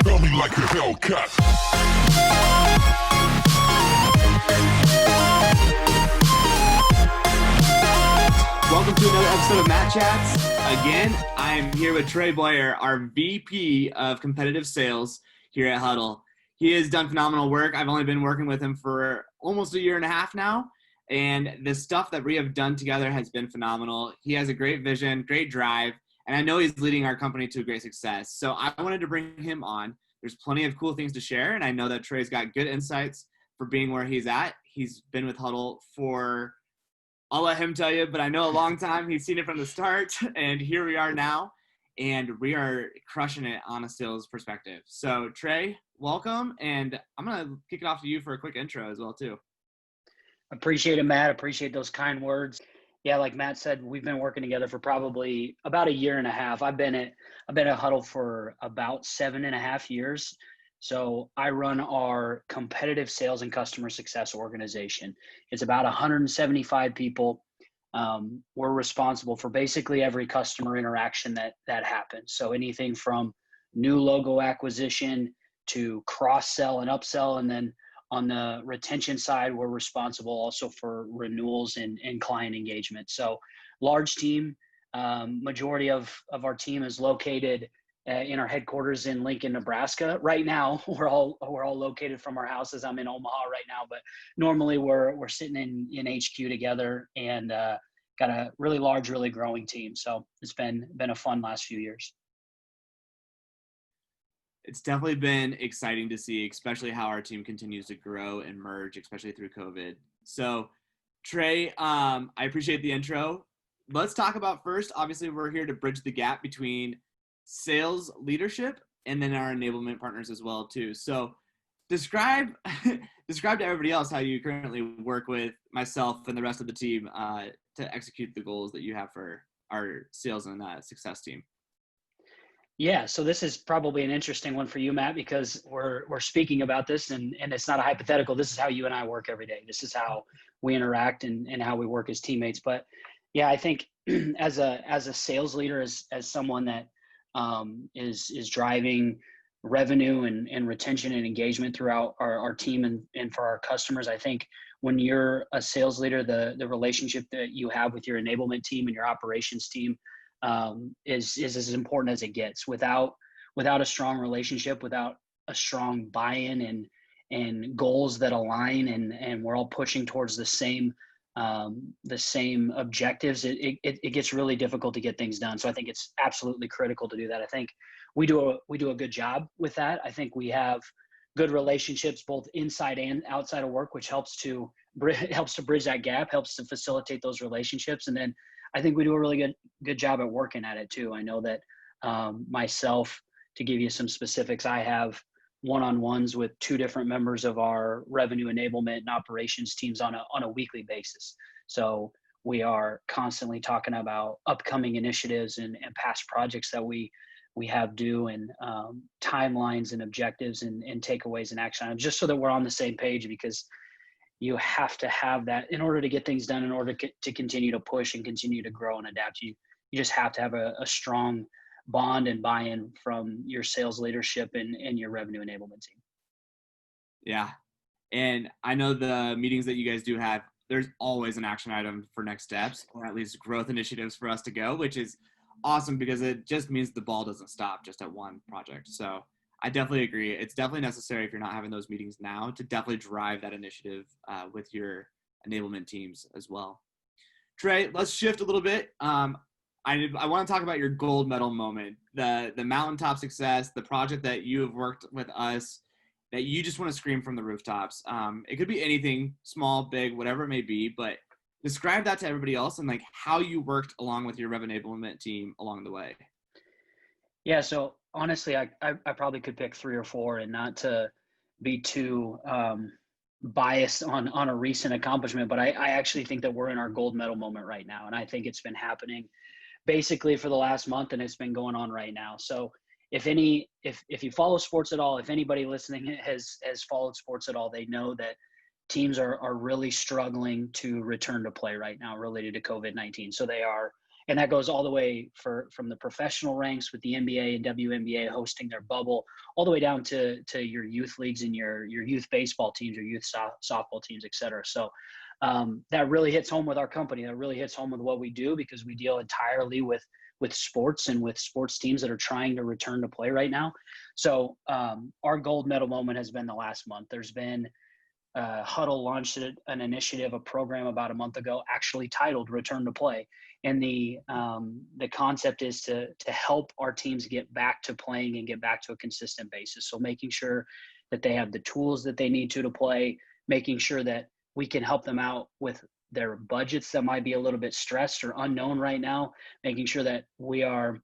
Smell me like a Hellcat. Welcome to another episode of Matt Chats. Again, I'm here with Trey Boyer, our VP of Competitive Sales here at Hudl. He has done phenomenal work. I've only been working with him for almost a year and a half now, and the stuff that we have done together has been phenomenal. He has a great vision, great drive, and I know he's leading our company to a great success. So I wanted to bring him on. There's plenty of cool things to share, and I know that Trey's got good insights for being where he's at. He's been with Hudl for, I'll let him tell you, but I know a long time. He's seen it from the start, and here we are now, and we are crushing it on a sales perspective. So Trey, welcome, and I'm going to kick it off to you for a quick intro as well, too. Appreciate it, Matt. Appreciate those kind words. Yeah, like Matt said, we've been working together for probably about a year and a half. I've been at Hudl for about 7.5 years. So I run our competitive sales and customer success organization. It's about 175 people. We're responsible for basically every customer interaction that happens. So anything from new logo acquisition to cross-sell and upsell, and then on the retention side, we're responsible also for renewals and client engagement. So large team, majority of our team is located in our headquarters in Lincoln, Nebraska. Right now, we're all located from our houses. I'm in Omaha right now, but normally we're sitting in HQ together, and got a really large, really growing team. So it's been a fun last few years. It's definitely been exciting to see, especially how our team continues to grow and merge, especially through COVID. So, Trey, I appreciate the intro. Let's talk about first, obviously, we're here to bridge the gap between sales leadership and then our enablement partners as well, too. So, describe to everybody else how you currently work with myself and the rest of the team to execute the goals that you have for our sales and success team. Yeah, so this is probably an interesting one for you, Matt, because we're speaking about this, and it's not a hypothetical. This is how you and I work every day. This is how we interact and how we work as teammates. But yeah, I think as a sales leader, as someone that is driving revenue and retention and engagement throughout our team and for our customers, I think when you're a sales leader, the relationship that you have with your enablement team and your operations team is as important as it gets. Without a strong relationship, without a strong buy-in and goals that align, and we're all pushing towards the same objectives, it gets really difficult to get things done. So I think it's absolutely critical to do that. I think we do a good job with that. I think we have good relationships both inside and outside of work, which helps to bridge that gap, helps to facilitate those relationships. And then I think we do a really good job at working at it too. I know that myself, to give you some specifics, I have one-on-ones with 2 different members of our revenue enablement and operations teams on a weekly basis. So we are constantly talking about upcoming initiatives and past projects that we have due, and timelines and objectives and takeaways and action items, just so that we're on the same page, because you have to have that in order to get things done, in order to continue to push and continue to grow and adapt. You just have to have a strong bond and buy-in from your sales leadership and your revenue enablement team. Yeah. And I know the meetings that you guys do have, there's always an action item for next steps, or at least growth initiatives for us to go, which is awesome, because it just means the ball doesn't stop just at one project. So I definitely agree. It's definitely necessary, if you're not having those meetings now, to definitely drive that initiative with your enablement teams as well. Trey, let's shift a little bit. I want to talk about your gold medal moment, the mountaintop success, the project that you have worked with us that you just want to scream from the rooftops. It could be anything, small, big, whatever it may be, but describe that to everybody else, and like how you worked along with your revenue enablement team along the way. Yeah, so honestly, I probably could pick 3 or 4, and not to be too biased on a recent accomplishment, but I actually think that we're in our gold medal moment right now. And I think it's been happening basically for the last month, and it's been going on right now. So if you follow sports at all, if anybody listening has followed sports at all, they know that teams are really struggling to return to play right now related to COVID-19. So they are And that goes all the way from the professional ranks with the NBA and WNBA hosting their bubble, all the way down to your youth leagues and your youth baseball teams, your youth softball teams, et cetera. So that really hits home with our company. That really hits home with what we do, because we deal entirely with sports and with sports teams that are trying to return to play right now. So our gold medal moment has been the last month. There's been Hudl launched an initiative, a program about a month ago, actually titled "Return to Play," and the concept is to help our teams get back to playing and get back to a consistent basis. So making sure that they have the tools that they need to play, making sure that we can help them out with their budgets that might be a little bit stressed or unknown right now, making sure that we are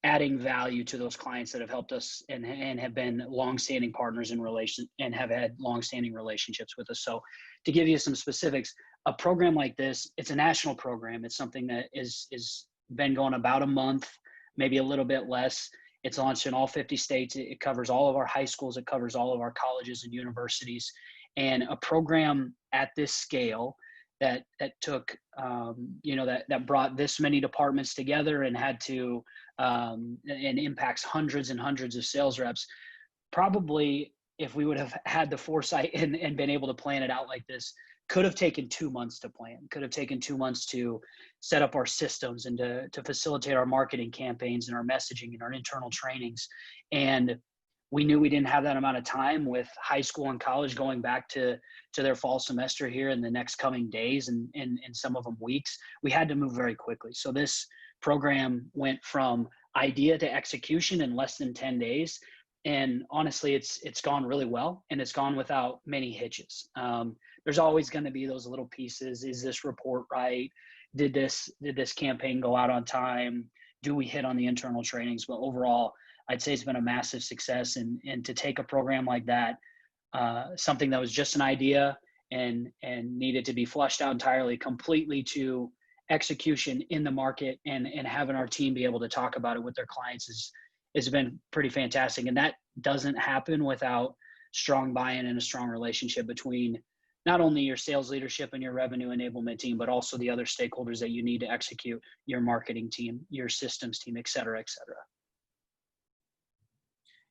adding value to those clients that have helped us and have been longstanding partners in relation and have had longstanding relationships with us. So to give you some specifics, a program like this, it's a national program. It's something that is been going about a month, maybe a little bit less. It's launched in all 50 states. It covers all of our high schools. It covers all of our colleges and universities. And a program at this scale that took, that brought this many departments together and had to, and impacts hundreds and hundreds of sales reps. Probably, if we would have had the foresight and been able to plan it out like this, could have taken 2 months to plan, could have taken 2 months to set up our systems and to facilitate our marketing campaigns and our messaging and our internal trainings. And we knew we didn't have that amount of time with high school and college going back to their fall semester here in the next coming days and some of them weeks. We had to move very quickly. So this program went from idea to execution in less than 10 days. And honestly, it's gone really well, and it's gone without many hitches. There's always going to be those little pieces. Is this report right? Did this campaign go out on time? Do we hit on the internal trainings? But overall, I'd say it's been a massive success. And to take a program like that, something that was just an idea and needed to be flushed out entirely, completely, to execution in the market and having our team be able to talk about it with their clients has been pretty fantastic. And that doesn't happen without strong buy-in and a strong relationship between not only your sales leadership and your revenue enablement team, but also the other stakeholders that you need to execute: your marketing team, your systems team, et cetera, et cetera.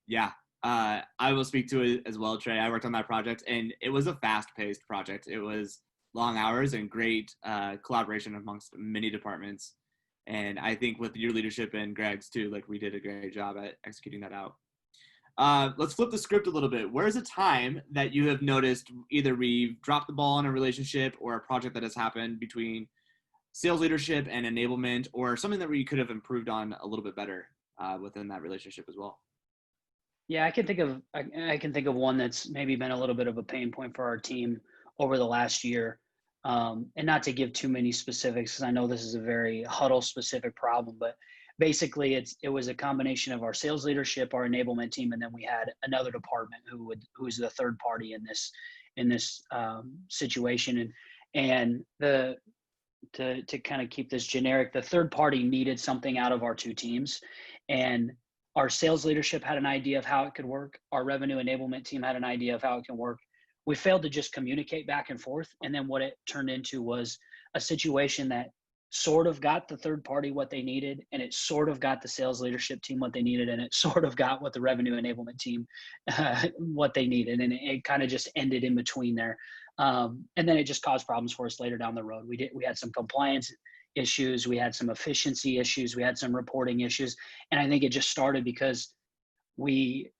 Yeah, I will speak to it as well, Trey. I worked on that project, and it was a fast-paced project. It was long hours and great collaboration amongst many departments. And I think with your leadership and Greg's too, like, we did a great job at executing that out. Let's flip the script a little bit. Where's a time that you have noticed either we've dropped the ball in a relationship or a project that has happened between sales leadership and enablement, or something that we could have improved on a little bit better within that relationship as well? Yeah, I can think of one that's maybe been a little bit of a pain point for our team over the last year. And not to give too many specifics, because I know this is a very Hudl specific problem, but basically it was a combination of our sales leadership, our enablement team, and then we had another department who's the third party in this situation. And to kind of keep this generic, the third party needed something out of our two teams, and our sales leadership had an idea of how it could work. Our revenue enablement team had an idea of how it can work. We failed to just communicate back and forth. And then what it turned into was a situation that sort of got the third party what they needed, and it sort of got the sales leadership team what they needed, and it sort of got what the revenue enablement team what they needed. And it kind of just ended in between there. And then it just caused problems for us later down the road. We had some compliance issues. We had some efficiency issues. We had some reporting issues. And I think it just started because we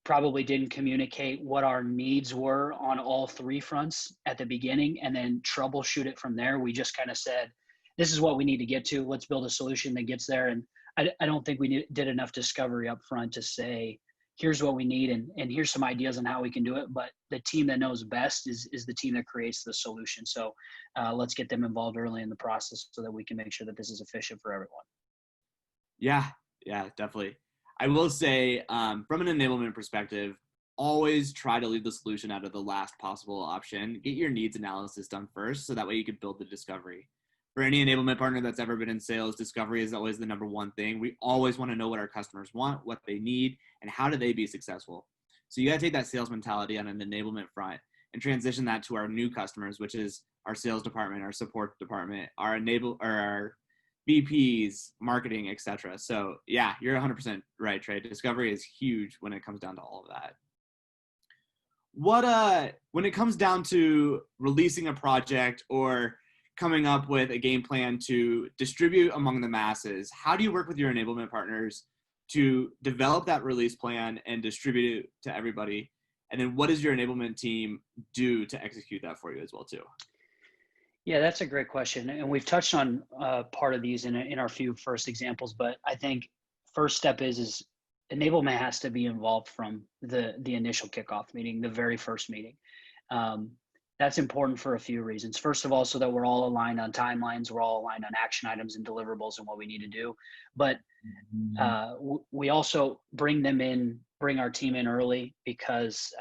probably didn't communicate what our needs were on all three fronts at the beginning and then troubleshoot it from there. We just kind of said, this is what we need to get to. Let's build a solution that gets there. And I don't think we did enough discovery up front to say, here's what we need and here's some ideas on how we can do it. But the team that knows best is the team that creates the solution. So let's get them involved early in the process so that we can make sure that this is efficient for everyone. Yeah, definitely. I will say, from an enablement perspective, always try to leave the solution out of the last possible option. Get your needs analysis done first, so that way you can build the discovery. For any enablement partner that's ever been in sales, discovery is always the number one thing. We always want to know what our customers want, what they need, and how do they be successful. So you got to take that sales mentality on an enablement front and transition that to our new customers, which is our sales department, our support department, our VPs, marketing, etc. So yeah, you're 100% right, Trey. Discovery is huge when it comes down to all of that. When it comes down to releasing a project or coming up with a game plan to distribute among the masses, how do you work with your enablement partners to develop that release plan and distribute it to everybody? And then what does your enablement team do to execute that for you as well too? Yeah, that's a great question. And we've touched on part of these in our few first examples, but I think first step is enablement has to be involved from the initial kickoff meeting, the very first meeting. That's important for a few reasons. First of all, so that we're all aligned on timelines, we're all aligned on action items and deliverables and what we need to do. But we also bring our team in early because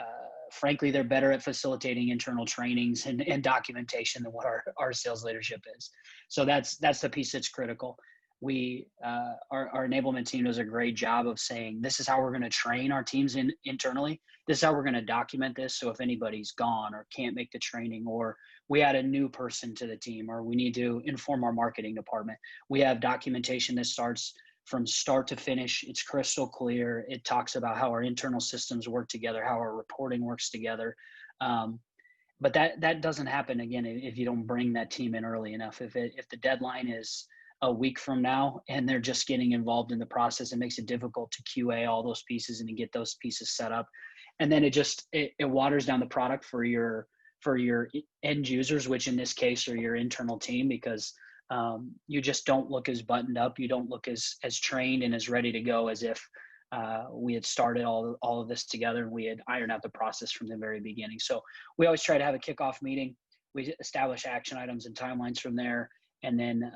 frankly, they're better at facilitating internal trainings and documentation than what our sales leadership is. So that's the piece that's critical. Our enablement team does a great job of saying, this is how we're going to train our teams internally. This is how we're going to document this. So if anybody's gone or can't make the training, or we add a new person to the team, or we need to inform our marketing department, we have documentation that starts from start to finish. It's crystal clear. It talks about how our internal systems work together, how our reporting works together. But that doesn't happen, again, if you don't bring that team in early enough. If the deadline is a week from now and they're just getting involved in the process, it makes it difficult to QA all those pieces and to get those pieces set up. And then it waters down the product for your end users, which in this case are your internal team, because you just don't look as buttoned up. You don't look as trained and as ready to go as if we had started all of this together and we had ironed out the process from the very beginning. So we always try to have a kickoff meeting. We establish action items and timelines from there. And then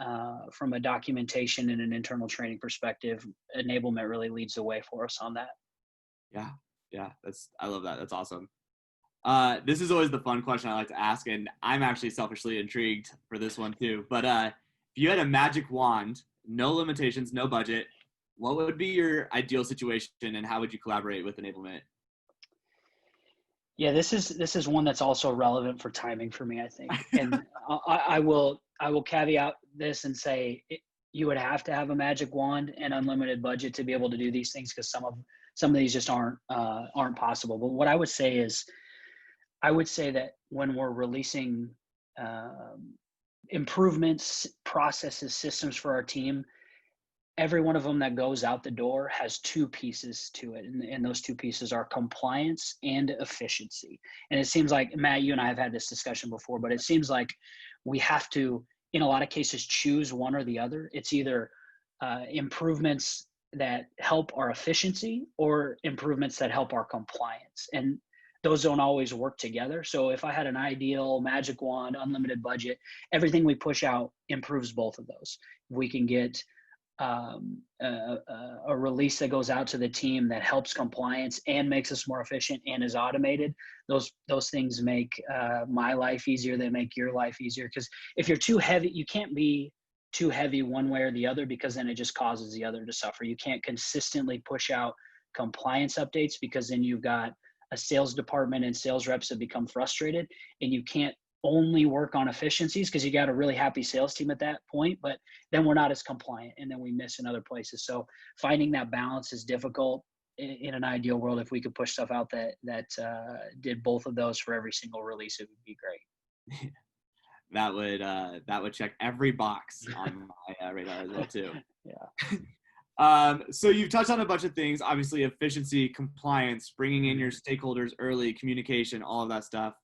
from a documentation and an internal training perspective, enablement really leads the way for us on that. Yeah, I love that. That's awesome. This is always the fun question I like to ask, and I'm actually selfishly intrigued for this one too. But if you had a magic wand, no limitations, no budget, what would be your ideal situation, and how would you collaborate with enablement? Yeah, this is one that's also relevant for timing for me, I think. And I will caveat this and say you would have to have a magic wand and unlimited budget to be able to do these things, because some of these just aren't possible. But what I would say is, I would say that when we're releasing improvements, processes, systems for our team, every one of them that goes out the door has two pieces to it. And those two pieces are compliance and efficiency. And it seems like, Matt, you and I have had this discussion before, but it seems like we have to, in a lot of cases, choose one or the other. It's either improvements that help our efficiency or improvements that help our compliance. And those don't always work together. So if I had an ideal magic wand, unlimited budget, everything we push out improves both of those. If we can get a release that goes out to the team that helps compliance and makes us more efficient and is automated, those things make my life easier. They make your life easier, because if you're too heavy, you can't be too heavy one way or the other, because then it just causes the other to suffer. You can't consistently push out compliance updates, because then you've got a sales department and sales reps that become frustrated, and you can't only work on efficiencies because you got a really happy sales team at that point, but then we're not as compliant and then we miss in other places. So finding that balance is difficult. In an ideal world, if we could push stuff out that did both of those for every single release, it would be great. That would check every box on my radar as well too. Yeah. So you've touched on a bunch of things, obviously efficiency, compliance, bringing in your stakeholders early, communication, all of that stuff.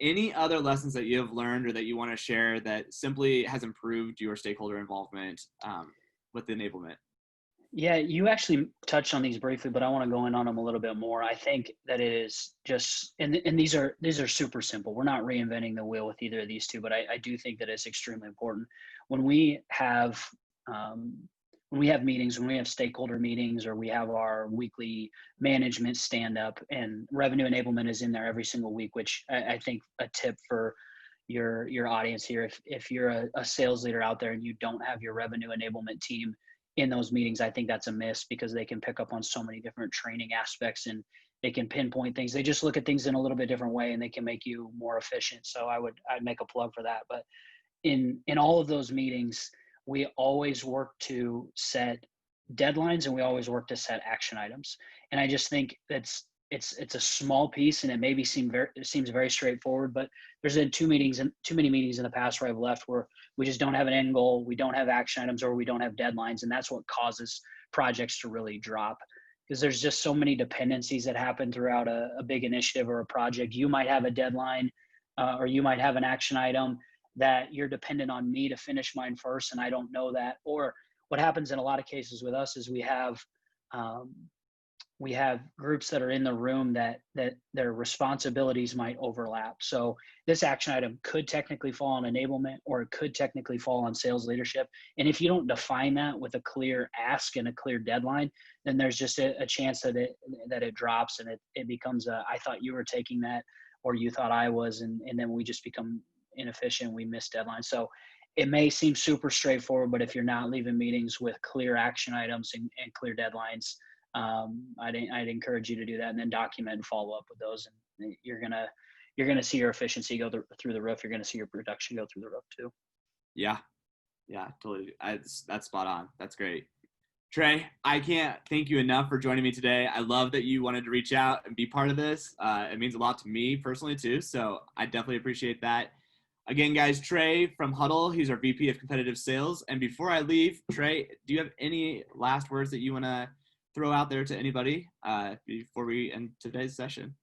Any other lessons that you have learned or that you want to share that simply has improved your stakeholder involvement with enablement? Yeah, you actually touched on these briefly, but I want to go in on them a little bit more. I think that it is just, and these are super simple. We're not reinventing the wheel with either of these two, but I do think that it's extremely important. When we have meetings, when we have stakeholder meetings, or we have our weekly management stand up, and revenue enablement is in there every single week, which I think a tip for your audience here, if you're a sales leader out there and you don't have your revenue enablement team in those meetings, I think that's a miss, because they can pick up on so many different training aspects and they can pinpoint things. They just look at things in a little bit different way and they can make you more efficient. So I'd make a plug for that. But in all of those meetings, we always work to set deadlines and we always work to set action items. And I just think it's a small piece, and it maybe seems very straightforward, but there's been too many meetings in the past where I've left where we just don't have an end goal, we don't have action items, or we don't have deadlines, and that's what causes projects to really drop. Because there's just so many dependencies that happen throughout a big initiative or a project. You might have a deadline, or you might have an action item that you're dependent on me to finish mine first, and I don't know that. Or what happens in a lot of cases with us is we have groups that are in the room that their responsibilities might overlap. So this action item could technically fall on enablement, or it could technically fall on sales leadership. And if you don't define that with a clear ask and a clear deadline, then there's just a chance that it drops, and it becomes I thought you were taking that, or you thought I was, and then we just become inefficient. We miss deadlines. So it may seem super straightforward, but if you're not leaving meetings with clear action items and clear deadlines, I'd encourage you to do that, and then document and follow up with those. And you're gonna see your efficiency go through the roof. You're gonna see your production go through the roof too. Yeah, totally. That's spot on. That's great. Trey, I can't thank you enough for joining me today. I love that you wanted to reach out and be part of this. It means a lot to me personally too, so I definitely appreciate that. Again, guys, Trey from Hudl, he's our VP of Competitive Sales. And before I leave, Trey, do you have any last words that you want to throw out there to anybody before we end today's session?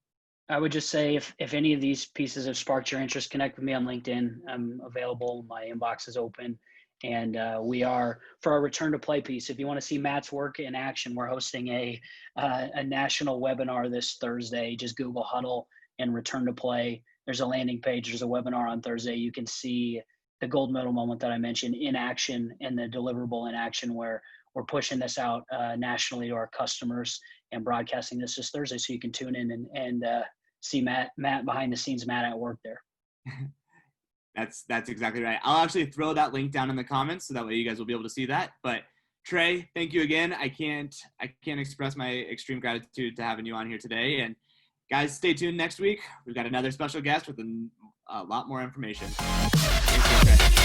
I would just say if any of these pieces have sparked your interest, connect with me on LinkedIn. I'm available. My inbox is open. And we are, for our return to play piece, if you want to see Matt's work in action, we're hosting a national webinar this Thursday. Just Google Hudl and return to play. There's a landing page. There's a webinar on Thursday. You can see the gold medal moment that I mentioned in action, and the deliverable in action, where we're pushing this out nationally to our customers and broadcasting this Thursday. So you can tune in and see Matt behind the scenes, Matt at work there. That's exactly right. I'll actually throw that link down in the comments so that way you guys will be able to see that. But Trey, thank you again. I can't express my extreme gratitude to having you on here today. And guys, stay tuned next week. We've got another special guest with a lot more information. Thanks, Trey.